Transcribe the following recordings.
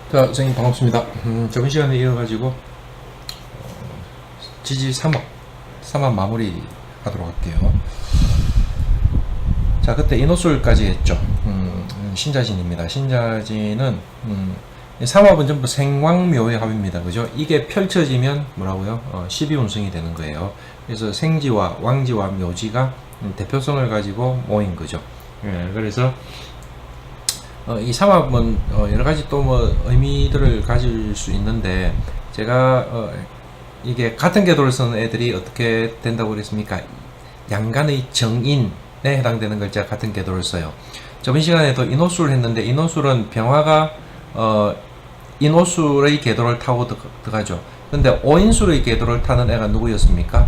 자, 선생님 반갑습니다. 저번 시간에 이어가지고 지지 3화 마무리 하도록 할게요. 자, 그때 인호술까지 했죠. 신자진입니다. 신자진은 3합은 전부 생왕묘의 합입니다. 그죠? 이게 펼쳐지면 뭐라고요? 12운성이 되는 거예요. 그래서 생지와 왕지와 묘지가 대표성을 가지고 모인 거죠. 예, 그래서 이 삼합은 여러 가지 또 뭐 의미들을 가질 수 있는데, 제가 이게 같은 궤도를 쓰는 애들이 어떻게 된다고 그랬습니까? 양간의 정인에 해당되는 글자 같은 궤도를 써요. 저번 시간에도 인호술을 했는데, 인호술은 병화가 인호술의 궤도를 타고 들어가죠. 근데 오인술의 궤도를 타는 애가 누구였습니까?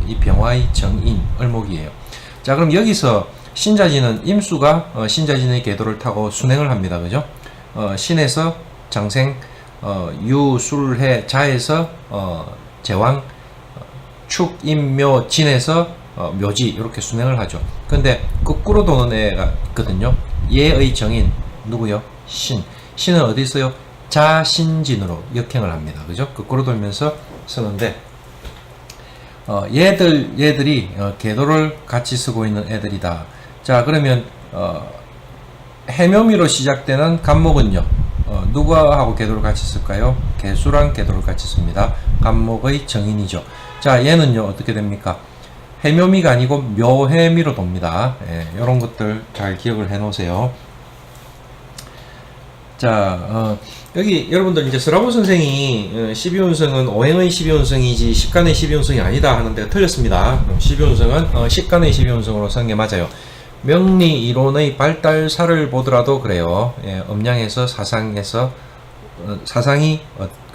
이 병화의 정인, 을목이에요. 자, 그럼 여기서 신자진은 임수가 신자진의 궤도를 타고 순행을 합니다. 그죠? 신에서 장생, 유술해 자에서 제왕, 축, 임, 묘, 진에서 묘지, 이렇게 순행을 하죠. 근데 거꾸로 도는 애가 있거든요. 얘의 정인 누구요? 신. 신은 어디 있어요? 자신진으로 역행을 합니다. 그죠? 거꾸로 돌면서 쓰는데, 얘들이 궤도를 같이 쓰고 있는 애들이다. 자, 그러면 해묘미로 시작되는 간목은요, 누구하고 궤도를 같이 쓸까요? 개수랑 궤도를 같이 씁니다. 간목의 정인이죠. 자, 얘는요 어떻게 됩니까? 해묘미가 아니고 묘해미로 돕니다. 예, 이런 것들 잘 기억을 해 놓으세요. 자, 여기 여러분들 이제 서라보 선생이 12운성은 오행의 12운성이지 식간의 12운성이 아니다 하는 데가 틀렸습니다. 12운성은 식간의 12운성으로 쓰는 게 맞아요. 명리 이론의 발달사를 보더라도 그래요. 예, 음양에서 사상에서 사상이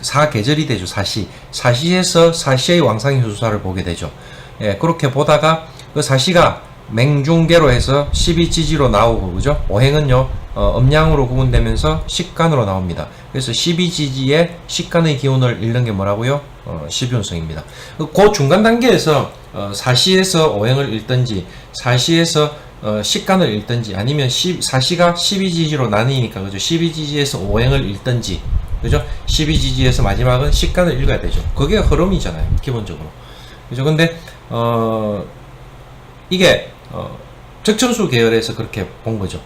사계절이 되죠. 사시에서 사시의 왕상의 수사를 보게 되죠. 예, 그렇게 보다가 그 사시가 맹중계로 해서 12지지로 나오고, 그죠? 오행은요 음양으로 구분되면서 식간으로 나옵니다. 그래서 12지지의 식간의 기운을 읽는 게 뭐라고요? 12운성입니다. 그 중간 단계에서 사시에서 오행을 읽든지 사시에서 식간을 읽든지, 아니면 사시가 12지지로 나뉘니까, 그죠? 12지지에서 오행을 읽든지, 그죠? 12지지에서 마지막은 식간을 읽어야 되죠. 그게 흐름이잖아요, 기본적으로. 그죠? 근데 이게 적천수 계열에서 그렇게 본 거죠.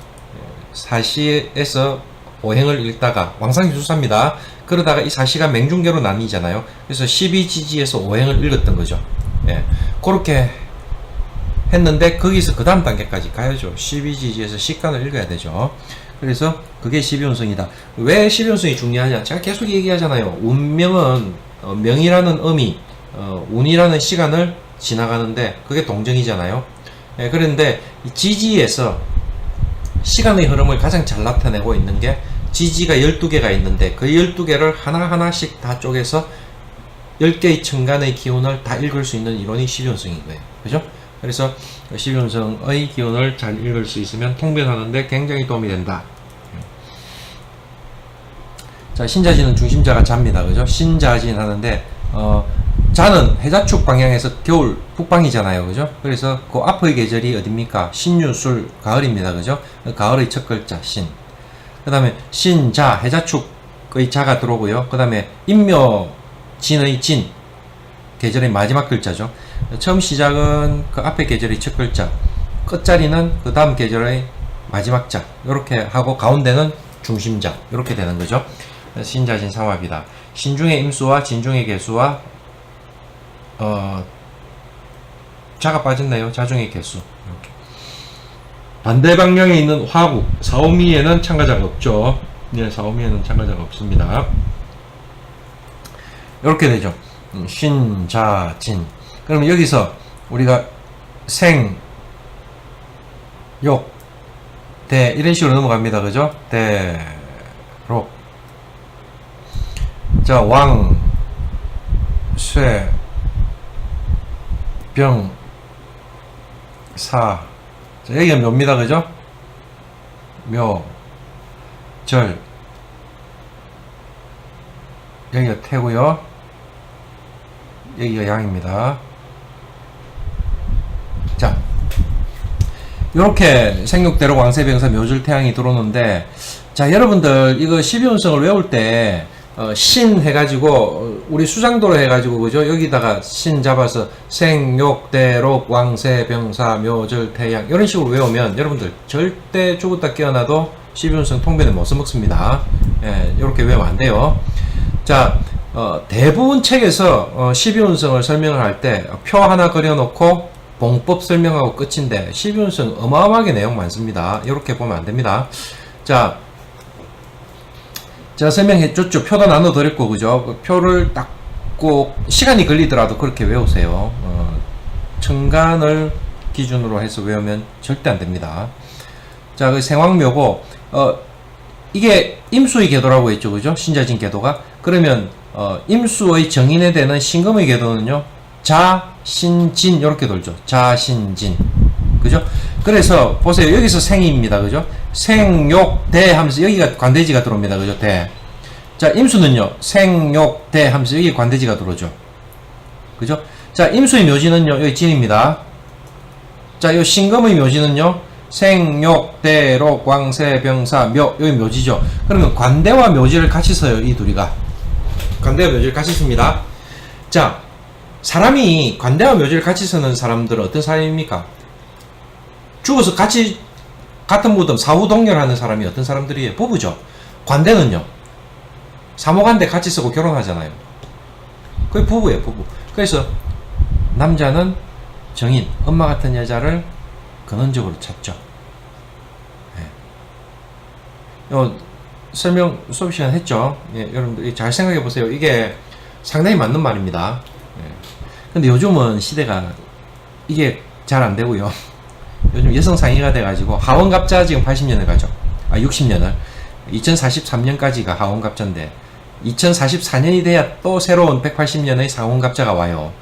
사시에서 오행을 읽다가 왕상유수사입니다. 그러다가 이 사시가 맹중계로 나뉘잖아요. 그래서 12지지에서 오행을 읽었던 거죠. 예, 그렇게 했는데 거기서 그 다음 단계까지 가야죠. 12지지에서 식간을 읽어야 되죠. 그래서 그게 12운성이다. 왜 12운성이 중요하냐? 제가 계속 얘기하잖아요. 운명은 명이라는 음이 운이라는 시간을 지나가는데 그게 동정이잖아요. 예, 그런데 지지에서 시간의 흐름을 가장 잘 나타내고 있는 게, 지지가 12개가 있는데 그 12개를 하나하나씩 다 쪼개서 10개의 천간의 기운을 다 읽을 수 있는 이론이 12운성인 거예요. 그죠? 그래서 12운성의 기운을 잘 읽을 수 있으면 통변하는데 굉장히 도움이 된다. 자, 신자진은 중심자가 자입니다. 그죠? 신자진 하는데, 자는 해자축 방향에서 겨울 북방이잖아요. 그죠? 그래서 그 앞의 계절이 어딥니까? 신유술 가을입니다. 그죠? 가을의 첫 글자 신. 그 다음에 신자 해자축의 자가 들어오고요. 그 다음에 인묘 진의 진, 계절의 마지막 글자죠. 처음 시작은 그 앞에 계절의 첫 글자, 끝자리는 그 다음 계절의 마지막 자, 이렇게 하고 가운데는 중심자, 이렇게 되는 거죠. 신자진 삼합이다. 신중의 임수와 진중의 개수와 자가 빠졌네요. 자중의 개수. 이렇게. 반대 방향에 있는 화국 사오미에는 참가자가 없죠. 네, 사오미에는 참가자가 없습니다. 이렇게 되죠. 신자진. 그럼 여기서 우리가 생, 욕, 대 이런 식으로 넘어갑니다. 그죠? 대록. 자, 왕, 쇠, 병, 사. 자, 여기가 묘입니다. 그죠? 묘, 절. 여기가 태고요. 여기가 양입니다. 자, 요렇게 생육대로 왕세병사 묘줄 태양이 들어오는데, 자, 여러분들 이거 12운성을 외울 때 신 해가지고 우리 수장도로 해가지고 그죠? 여기다가 신 잡아서 생욕 대록 왕세 병사 묘절 태양 이런 식으로 외우면 여러분들 절대 죽었다 깨어나도 12운성 통변에 못 써먹습니다. 예, 이렇게 외우면 안 돼요. 자, 대부분 책에서 12운성을 설명을 할 때 표 하나 그려놓고 봉법 설명하고 끝인데 12운성 어마어마하게 내용 많습니다. 이렇게 보면 안 됩니다. 자, 제가 설명해 줬죠. 표도 나눠 드렸고, 그죠? 그 표를 딱 꼭 시간이 걸리더라도 그렇게 외우세요. 천간을 기준으로 해서 외우면 절대 안 됩니다. 자, 그 생황묘고, 이게 임수의 궤도라고 했죠. 그죠? 신자진 궤도가. 그러면, 임수의 정인에 되는 신금의 궤도는요, 자, 신, 진, 이렇게 돌죠. 자, 신, 진. 그죠? 그래서, 보세요. 여기서 생입니다. 그죠? 생욕, 대 하면서 여기가 관대지가 들어옵니다. 그죠? 대. 자, 임수는요, 생욕, 대 하면서 여기 관대지가 들어오죠. 그죠? 자, 임수의 묘지는요, 여기 진입니다. 자, 요 신금의 묘지는요, 생욕, 대록, 왕세, 병사, 묘, 여기 묘지죠. 그러면 관대와 묘지를 같이 써요, 이 둘이가. 관대와 묘지를 같이 씁니다. 자, 사람이 관대와 묘지를 같이 쓰는 사람들은 어떤 사람입니까? 죽어서 같이 같은 무덤 사후동렬하는 사람이 어떤 사람들이에요? 부부죠. 관대는요, 사모관대 같이 쓰고 결혼하잖아요. 그게 부부예요, 부부. 그래서 남자는 정인, 엄마 같은 여자를 근원적으로 찾죠. 네. 설명 수업 시간 했죠. 예, 여러분들 잘 생각해 보세요. 이게 상당히 맞는 말입니다. 예. 근데 요즘은 시대가 이게 잘 안 되고요. 요즘 여성상의가 돼가지고 하원갑자 지금 80년을 가죠. 60년을 2043년까지가 하원갑자인데 2044년이 돼야 또 새로운 180년의 상원갑자가 와요.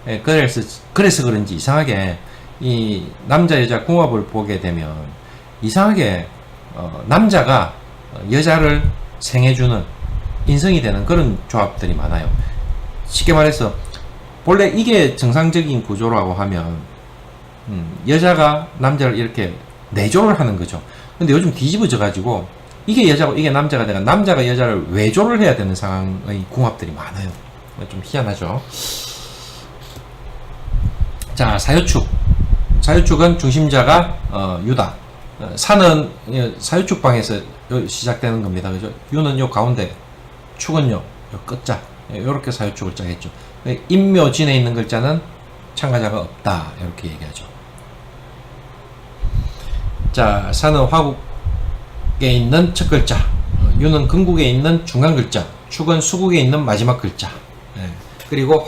예, 그래서 그런지 이상하게 이 남자 여자 궁합을 보게 되면 이상하게 남자가 여자를 생해주는 인성이 되는 그런 조합들이 많아요. 쉽게 말해서 본래 이게 정상적인 구조라고 하면 여자가 남자를 이렇게 내조를 하는 거죠. 근데 요즘 뒤집어져 가지고 이게 여자고 이게 남자가 되가 남자가 여자를 외조를 해야 되는 상황의 궁합들이 많아요. 좀 희한하죠. 자, 사유축. 사유축은 중심자가 유다. 사는 사유축방에서 시작되는 겁니다. 그죠? 유는 요 가운데, 축은요 요 끝자. 요렇게 사유축을 짜겠죠. 임묘진에 있는 글자는 참가자가 없다. 이렇게 얘기하죠. 자, 사는 화국에 있는 첫 글자, 유는 금국에 있는 중간 글자, 축은 수국에 있는 마지막 글자. 예. 그리고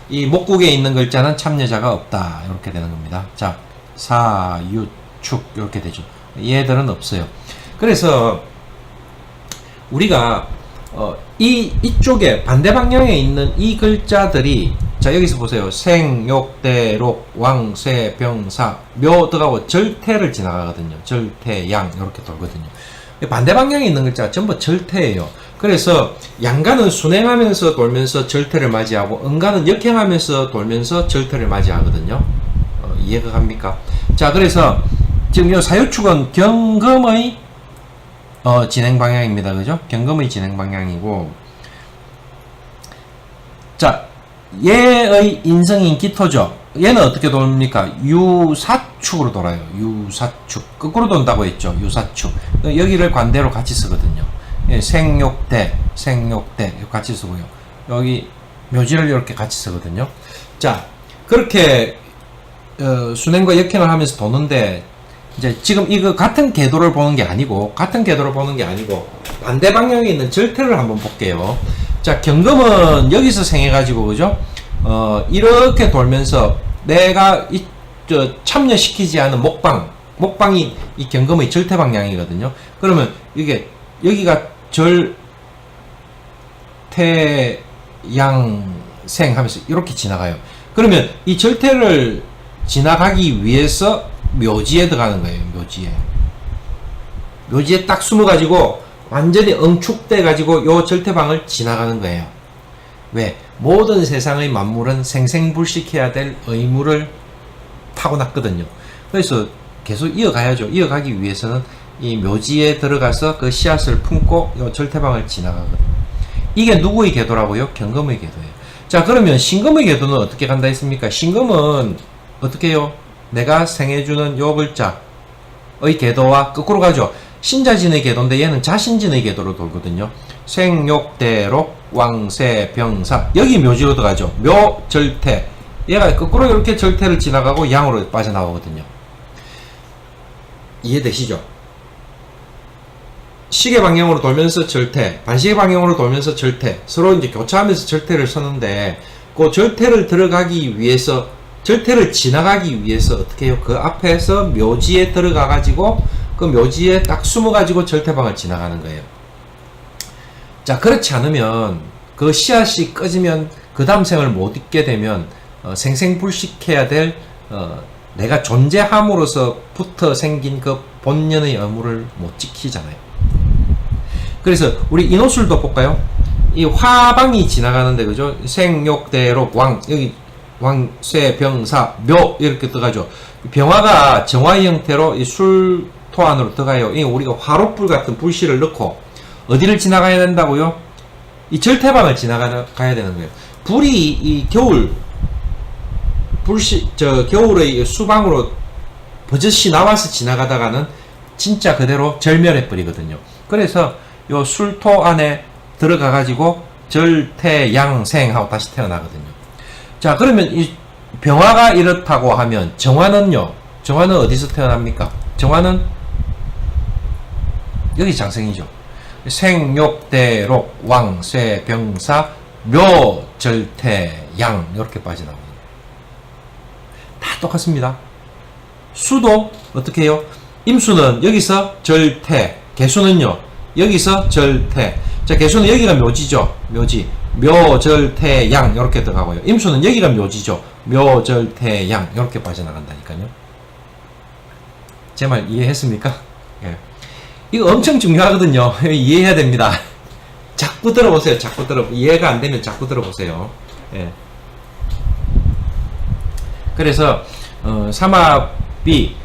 이 목국에 있는 글자는 참여자가 없다. 이렇게 되는 겁니다. 자, 사, 유, 축 이렇게 되죠. 얘들은 없어요. 그래서 우리가 이쪽에 반대 방향에 있는 이 글자들이 자, 여기서 보세요. 생, 욕, 대, 록, 왕, 세, 병, 사, 묘 들어가고 절태를 지나가거든요. 절태, 양 이렇게 돌거든요. 반대 방향에 있는 글자가 전부 절태예요. 그래서 양가는 순행하면서 돌면서 절태를 맞이하고 음가는 역행하면서 돌면서 절태를 맞이하거든요. 이해가 갑니까? 자, 그래서 지금 이 사유축은 경금의 진행 방향입니다. 그죠? 경금의 진행 방향이고, 자, 얘의 인성인 기토죠. 얘는 어떻게 돕니까? 유사축으로 돌아요. 유사축. 거꾸로 돈다고 했죠. 유사축. 여기를 관대로 같이 쓰거든요. 예, 생욕대, 생욕대 같이 쓰고요. 여기 묘지를 이렇게 같이 쓰거든요. 자, 그렇게 순행과 역행을 하면서 도는데 이제 지금 이거 같은 궤도를 보는 게 아니고 반대 방향에 있는 절태를 한번 볼게요. 자, 경금은 여기서 생해가지고 그죠? 이렇게 돌면서 내가 참여시키지 않은 목방이 이 경금의 절태 방향이거든요. 그러면 이게 여기가 절태양생 하면서 이렇게 지나가요. 그러면 이 절태를 지나가기 위해서 묘지에 들어가는 거예요. 묘지에 딱 숨어가지고 완전히 응축돼가지고 요 절태방을 지나가는 거예요. 왜? 모든 세상의 만물은 생생불식해야 될 의무를 타고났거든요. 그래서 계속 이어가야죠. 이어가기 위해서는 이 묘지에 들어가서 그 씨앗을 품고 요 절태방을 지나가거든요. 이게 누구의 궤도라고요? 경금의 궤도예요. 자, 그러면 신금의 궤도는 어떻게 간다 했습니까? 신금은 어떻게 해요? 내가 생해주는 요 글자의 궤도와 거꾸로 가죠. 신자진의 궤도인데 얘는 자신진의 궤도로 돌거든요. 생욕대록 왕세병사, 여기 묘지로 들어가죠. 묘 절태, 얘가 거꾸로 이렇게 절태를 지나가고 양으로 빠져나오거든요. 이해되시죠? 시계 방향으로 돌면서 절태, 반시계 방향으로 돌면서 절태, 서로 이제 교차하면서 절태를 서는데, 그 절태를 들어가기 위해서, 절태를 지나가기 위해서 어떻게 해요? 그 앞에서 묘지에 들어가 가지고 그 묘지에 딱 숨어 가지고 절태방을 지나가는 거예요. 자, 그렇지 않으면 그 씨앗이 꺼지면 그 다음 생을 못 잇게 되면 생생불식해야 될 내가 존재함으로서부터 생긴 그 본연의 의무를 못 지키잖아요. 그래서 우리 인호술도 볼까요? 이 화방이 지나가는데, 그죠? 생욕대록 왕, 여기 왕쇠 병사 묘 이렇게 들어가죠. 병화가 정화의 형태로 이 술토 안으로 들어가요. 이 우리가 화롯불 같은 불씨를 넣고 어디를 지나가야 된다고요? 이 절태방을 지나가야 되는 거예요. 불이 이 겨울 불씨 겨울의 수방으로 버젓이 나와서 지나가다가는 진짜 그대로 절멸해 버리거든요. 그래서 요 술토 안에 들어가 가지고 절태양생하고 다시 태어나거든요. 자, 그러면 이 병화가 이렇다고 하면 정화는요? 정화는 어디서 태어납니까? 정화는 여기 장생이죠. 생욕대록 왕쇠병사 묘절태양 이렇게 빠져나옵니다. 다 똑같습니다. 수도 어떻게 해요? 임수는 여기서 절태, 개수는요 여기서 절태. 자, 개수는 여기가 묘지죠. 묘지. 묘절태양 이렇게 들어가고요. 임수는 여기가 묘지죠. 묘절태양 이렇게 빠져나간다니까요. 제 말 이해했습니까? 예. 이거 엄청 중요하거든요. 이해해야 됩니다. 자꾸 들어보세요. 자꾸 이해가 안 되면 자꾸 들어보세요. 예. 그래서 삼합이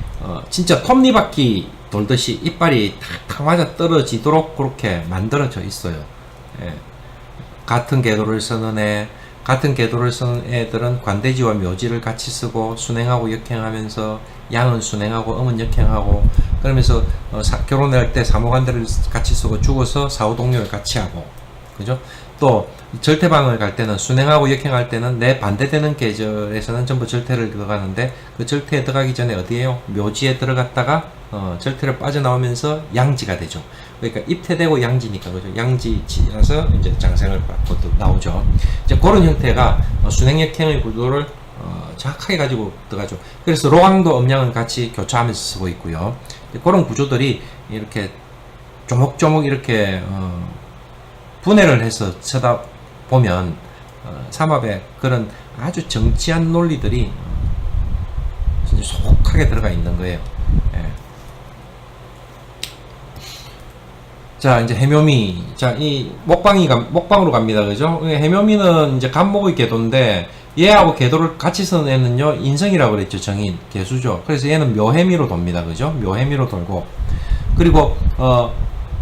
진짜 톱니바퀴 돌듯이 이빨이 탁탁 맞아 떨어지도록 그렇게 만들어져 있어요. 예. 같은 궤도를 쓰는 애들은 관대지와 묘지를 같이 쓰고 순행하고 역행하면서, 양은 순행하고 음은 역행하고, 그러면서 결혼할 때 사모관대를 같이 쓰고, 죽어서 사후동료를 같이 하고, 그죠? 또 절태방을 갈 때는, 순행하고 역행할 때는 내 반대되는 계절에서는 전부 절태를 들어가는데, 그 절태에 들어가기 전에 어디에요? 묘지에 들어갔다가 절태를 빠져나오면서 양지가 되죠. 그러니까 입퇴되고 양지니까, 그죠? 양지지라서 이제 장생을 받고 또 나오죠. 이제 그런 형태가 순행역행의 구도를 정확하게 가지고 들어가죠. 그래서 로왕도 음양은 같이 교차하면서 쓰고 있고요. 그런 구조들이 이렇게 조목조목 이렇게 분해를 해서 쳐다 보면 삼합의 그런 아주 정치한 논리들이 속하게 들어가 있는 거예요. 예. 자, 이제 해묘미. 자, 이 목방으로 갑니다. 그죠? 해묘미는 이제 간목의 궤도인데, 얘하고 궤도를 같이 쓰는 애는요, 인성이라고 그랬죠. 정인. 개수죠. 그래서 얘는 묘해미로 돕니다. 그죠? 묘해미로 돌고. 그리고,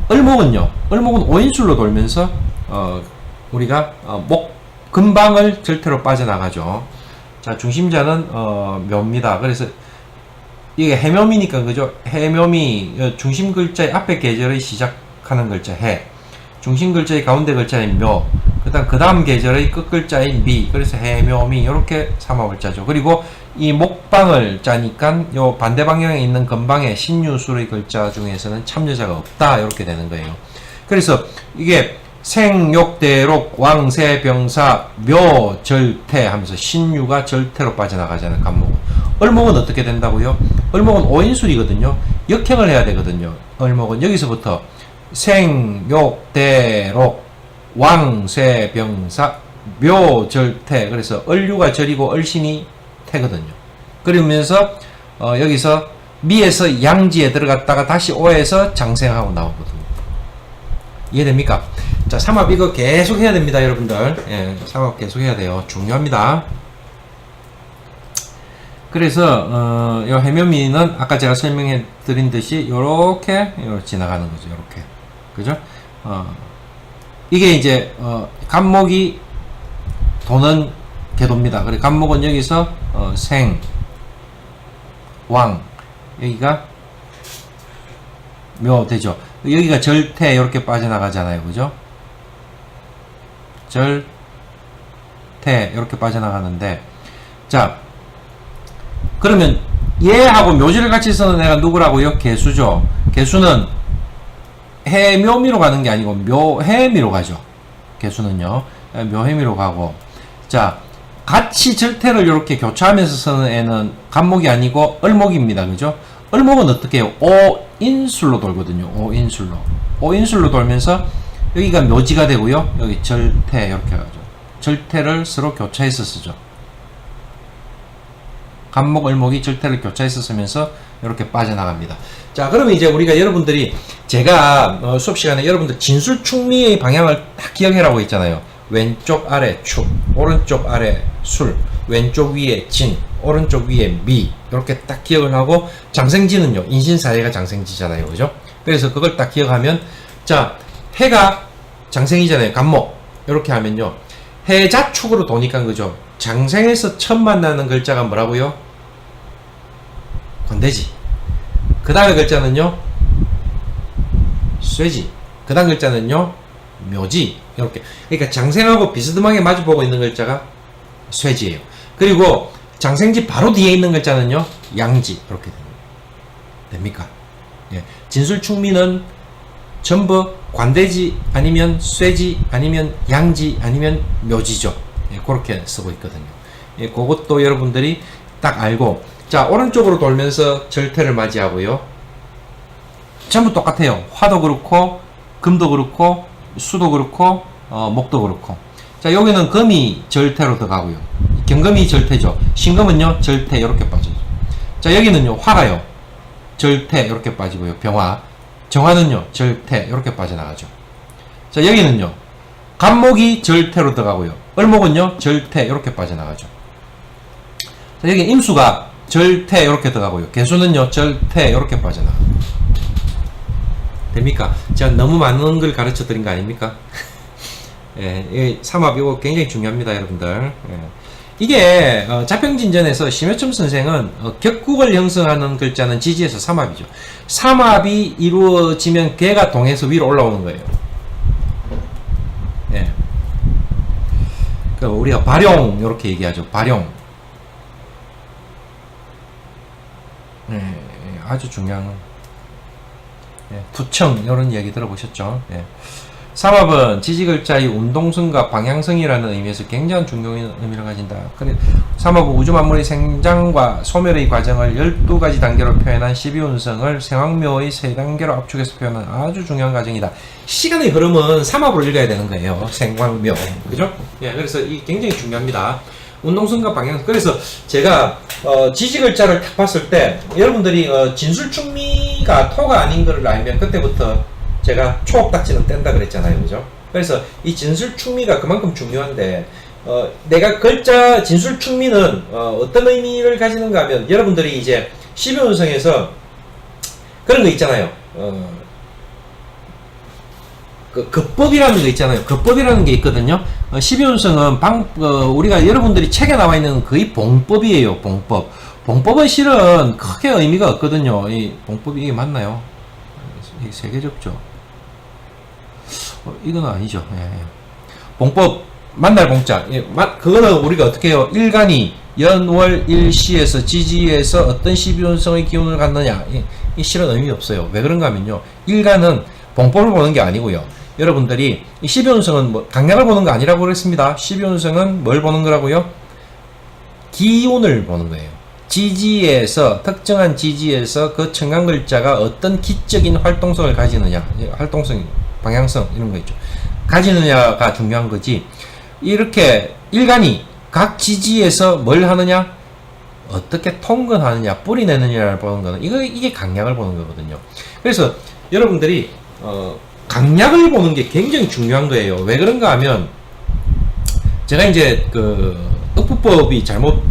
을목은요, 을목은 오인술로 돌면서, 우리가, 금방을 절대로 빠져나가죠. 자, 중심자는, 묘입니다. 그래서, 이게 해묘미니까, 그죠? 해묘미, 중심 글자의 앞에 계절의 시작하는 글자 해, 중심 글자의 가운데 글자인 묘, 그 다음 계절의 끝 글자인 미, 그래서 해묘미, 이렇게 삼합을자죠. 그리고 이 목방을 짜니까 요 반대 방향에 있는 건방에 신유술의 글자 중에서는 참여자가 없다, 이렇게 되는 거예요. 그래서 이게 생욕대록 왕세병사 묘절태 하면서 신유가 절태로 빠져나가잖아요. 간목은. 을목은 어떻게 된다고요? 을목은 오인술이거든요. 역행을 해야 되거든요. 을목은 여기서부터 생욕대록 왕세병사 묘절태, 그래서 을유가 절이고 을신이 태거든요. 그러면서 여기서 미에서 양지에 들어갔다가 다시 오에서 장생하고 나오거든요. 이해됩니까? 자, 삼합 이거 계속 해야 됩니다, 여러분들. 예, 삼합 계속 해야 돼요. 중요합니다. 그래서 요 해면미는 아까 제가 설명해 드린 듯이 요렇게 지나가는 거죠. 요렇게. 그죠? 이게 이제 간목이 도는 궤도입니다. 그리고 간목은 여기서 생, 왕, 여기가 묘 되죠. 여기가 절태 이렇게 빠져나가잖아요. 그죠? 절태 이렇게 빠져나가는데, 자 그러면 얘하고 묘지를 같이 쓰는 애가 누구라고요? 개수죠. 개수는 해묘미로 가는 게 아니고 묘해미로 가죠. 개수는요. 묘해미로 가고, 자 같이 절태를 이렇게 교차하면서 쓰는 애는 간목이 아니고 얼목입니다. 그죠? 얼목은 어떻게 해요? 오인술로 돌거든요. 오인술로 돌면서 여기가 묘지가 되고요. 여기 절태 이렇게 가죠. 절태를 서로 교차해서 쓰죠. 간목, 얼목이 절태를 교차해서 쓰면서 이렇게 빠져나갑니다. 자, 그러면 이제 우리가 여러분들이 제가 수업 시간에 여러분들 진술충리의 방향을 딱 기억해라고 했잖아요. 왼쪽 아래 축, 오른쪽 아래 술, 왼쪽 위에 진, 오른쪽 위에 미, 이렇게 딱 기억을 하고, 장생지는요, 인신사회가 장생지잖아요. 그죠? 그래서 그걸 딱 기억하면, 자, 해가 장생이잖아요. 간목. 이렇게 하면요, 해자축으로 도니까 그죠? 장생에서 처음 만나는 글자가 뭐라고요? 권대지. 그 다음에 글자는요, 쇠지. 그 다음 글자는요, 묘지. 이렇게. 그러니까 장생하고 비스듬하게 마주보고 있는 글자가 쇠지예요. 그리고 장생지 바로 뒤에 있는 글자는요, 양지. 이렇게 됩니까? 예. 진술충미는 전부 관대지 아니면 쇠지 아니면 양지 아니면 묘지죠. 예, 그렇게 쓰고 있거든요. 예, 그것도 여러분들이 딱 알고, 자, 오른쪽으로 돌면서 절태를 맞이하고요. 전부 똑같아요. 화도 그렇고, 금도 그렇고, 수도 그렇고, 목도 그렇고. 자, 여기는 금이 절태로 들어가고요. 경금이 절태죠. 신금은요, 절태 이렇게 빠져요. 자, 여기는요, 화가요, 절태 이렇게 빠지고요. 병화. 정화는요, 절태 이렇게 빠져나가죠. 자, 여기는요, 간목이 절태로 들어가고요. 얼목은요, 절태 이렇게 빠져나가죠. 자, 여기 임수가 절태 이렇게 들어가고요. 개수는요, 절태 이렇게 빠져나가요. 됩니까? 제가 너무 많은 걸 가르쳐 드린 거 아닙니까? 예, 삼합 이거 굉장히 중요합니다, 여러분들. 예. 이게 자평진전에서 심여첨 선생은 격국을 형성하는 글자는 지지에서 삼합이죠. 삼합이 이루어지면 개가 동해서 위로 올라오는 거예요. 예. 우리가 발용 이렇게 얘기하죠. 발용. 예, 아주 중요한. 예, 부청 이런 이야기 들어보셨죠? 예. 삼합은 지지글자의 운동성과 방향성이라는 의미에서 굉장히 중요한 의미를 가진다. 그래, 삼합은 우주만물의 생장과 소멸의 과정을 12가지 단계로 표현한 12운성을 생황묘의 3단계로 압축해서 표현한 아주 중요한 과정이다. 시간의 흐름은 삼합으로 읽어야 되는 거예요. 생황묘. 그죠? 예, 그래서 이 굉장히 중요합니다. 운동성과 방향성. 그래서 제가 지지글자를 딱 봤을 때 여러분들이 진술충미가 토가 아닌 걸 알면 그때부터 제가 초업딱지는 뗀다 그랬잖아요. 그죠? 그래서 이 진술충미가 그만큼 중요한데, 내가 글자 진술충미는 어떤 의미를 가지는가 하면, 여러분들이 이제 12운성에서 그런 거 있잖아요. 그 급법이라는 거 있잖아요. 급법이라는 게 있거든요. 12운성은 우리가 여러분들이 책에 나와 있는 거의 봉법이에요. 봉법. 봉법은 실은 크게 의미가 없거든요. 이 봉법이 이게 맞나요? 이게 세계적죠. 이건 아니죠. 예, 예. 봉법, 만날 봉자. 예, 그거는 우리가 어떻게 해요? 일간이 연월 일시에서 지지에서 어떤 12운성의 기운을 갖느냐. 이 실은 의미 없어요. 왜 그런가 하면요, 일간은 봉법을 보는 게 아니고요. 여러분들이 이 12운성은 뭐 강약을 보는 거 아니라고 그랬습니다. 12운성은 뭘 보는 거라고요? 기운을 보는 거예요. 지지에서, 특정한 지지에서 그 청강글자가 어떤 기적인 활동성을 가지느냐, 활동성, 방향성 이런 거 있죠. 가지느냐가 중요한 거지. 이렇게 일간이 각 지지에서 뭘 하느냐, 어떻게 통근하느냐, 뿌리내느냐를 보는 거는 이게 강약을 보는 거거든요. 그래서 여러분들이 강약을 보는 게 굉장히 중요한 거예요. 왜 그런가 하면, 제가 이제 그 흑부법이 잘못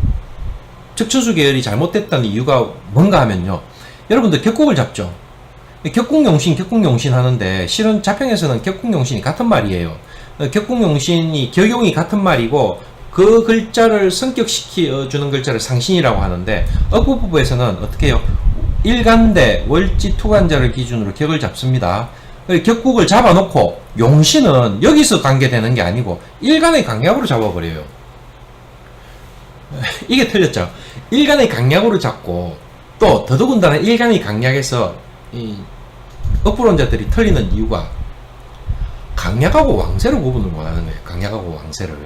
척추수 계열이 잘못됐다는 이유가 뭔가 하면요. 여러분들 격국을 잡죠. 격국용신, 격국용신 하는데 실은 자평에서는 격국용신이 같은 말이에요. 격국용신이 격용이 같은 말이고 그 글자를 성격시켜 주는 글자를 상신이라고 하는데 어부부에서는 어떻게 해요? 일간대, 월지, 투간자를 기준으로 격을 잡습니다. 격국을 잡아놓고 용신은 여기서 관계되는 게 아니고 일간의 강약으로 잡아버려요. 이게 틀렸죠. 일간의 강약으로 잡고 또 더더군다나 일간의 강약에서 이 업부론자들이 틀리는 이유가 강약하고 왕세를 구분을 못하는 거예요. 강약하고 왕세를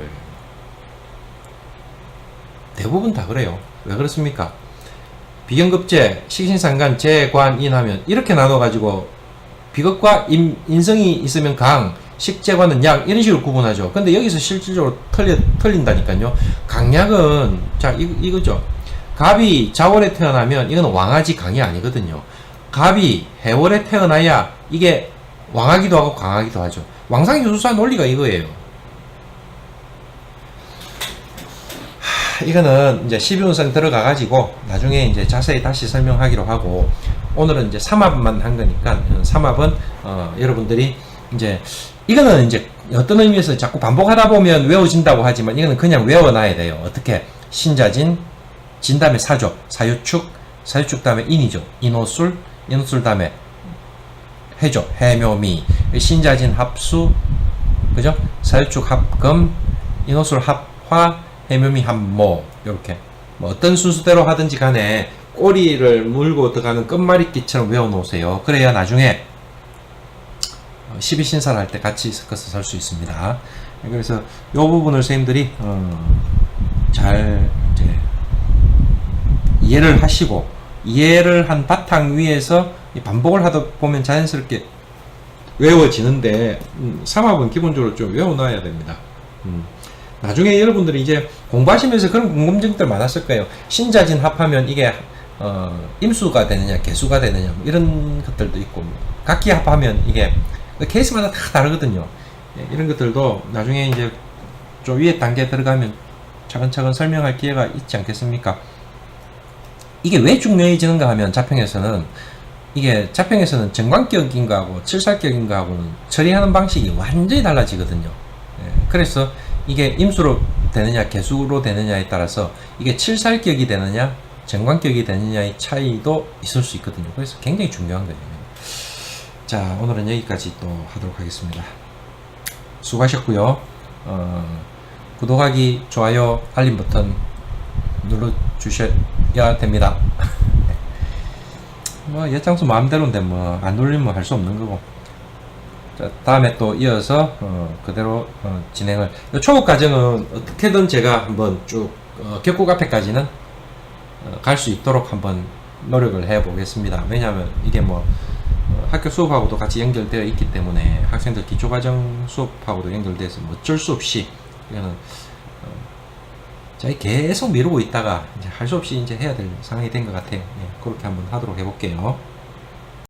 대부분 다 그래요. 왜 그렇습니까? 비견급제, 식신상간, 재관인 하면 이렇게 나눠가지고 비겁과 인성이 있으면 강, 식재관은 약 이런 식으로 구분하죠. 근데 여기서 실질적으로 틀린다니까요. 강약은 자 이거죠. 갑이 자월에 태어나면 이건 왕하지 강이 아니거든요. 갑이 해월에 태어나야 이게 왕하기도 하고 강하기도 하죠. 왕상유수사 논리가 이거예요. 이거는 이제 12운성 들어가가지고 나중에 이제 자세히 다시 설명하기로 하고 오늘은 이제 삼합만 한 거니까 삼합은 여러분들이 이제 이거는 이제 어떤 의미에서 자꾸 반복하다 보면 외워진다고 하지만 이거는 그냥 외워놔야 돼요. 어떻게? 신자진, 진 다음에 사조, 사유축, 사유축 다음에 인이죠. 인호술, 인호술 다음에 해조, 해묘미, 신자진 합수, 그죠? 사유축 합금, 인호술 합화, 해묘미 합모, 요렇게 뭐 어떤 순서대로 하든지 간에 꼬리를 물고 들어가는 끝말잇기처럼 외워놓으세요. 그래야 나중에 12신사를 할 때 같이 섞어서 살 수 있습니다. 그래서 이 부분을 선생님들이 잘 이제 이해를 하시고 이해를 한 바탕 위에서 반복을 하다 보면 자연스럽게 외워지는데 삼합은 기본적으로 좀 외워놔야 됩니다. 나중에 여러분들이 이제 공부하시면서 그런 궁금증들 많았을 거예요. 신자진 합하면 이게 임수가 되느냐 개수가 되느냐 뭐 이런 것들도 있고 각기 합하면 이게 케이스마다 다 다르거든요. 이런 것들도 나중에 이제 좀 위에 단계 들어가면 차근차근 설명할 기회가 있지 않겠습니까? 이게 왜 중요해지는가 하면 자평에서는 이게 자평에서는 정관격인가하고 칠살격인가하고는 처리하는 방식이 완전히 달라지거든요. 그래서 이게 임수로 되느냐 개수로 되느냐에 따라서 이게 칠살격이 되느냐 정관격이 되느냐의 차이도 있을 수 있거든요. 그래서 굉장히 중요한 거예요. 자, 오늘은 여기까지 또 하도록 하겠습니다. 수고하셨고요. 구독하기, 좋아요, 알림 버튼 눌러주셔야 됩니다. 뭐 예장수 마음대로인데 뭐 안 눌리면 할 수 없는 거고. 자, 다음에 또 이어서 그대로 진행을. 초급 과정은 어떻게든 제가 한번 쭉 격국 앞에까지는 갈 수 있도록 한번 노력을 해 보겠습니다. 왜냐하면 이게 뭐 학교 수업하고도 같이 연결되어 있기 때문에 학생들 기초과정 수업하고도 연결돼서 뭐 어쩔 수 없이 이거는 계속 미루고 있다가 이제 할 수 없이 이제 해야 될 상황이 된 것 같아요. 예, 그렇게 한번 하도록 해볼게요.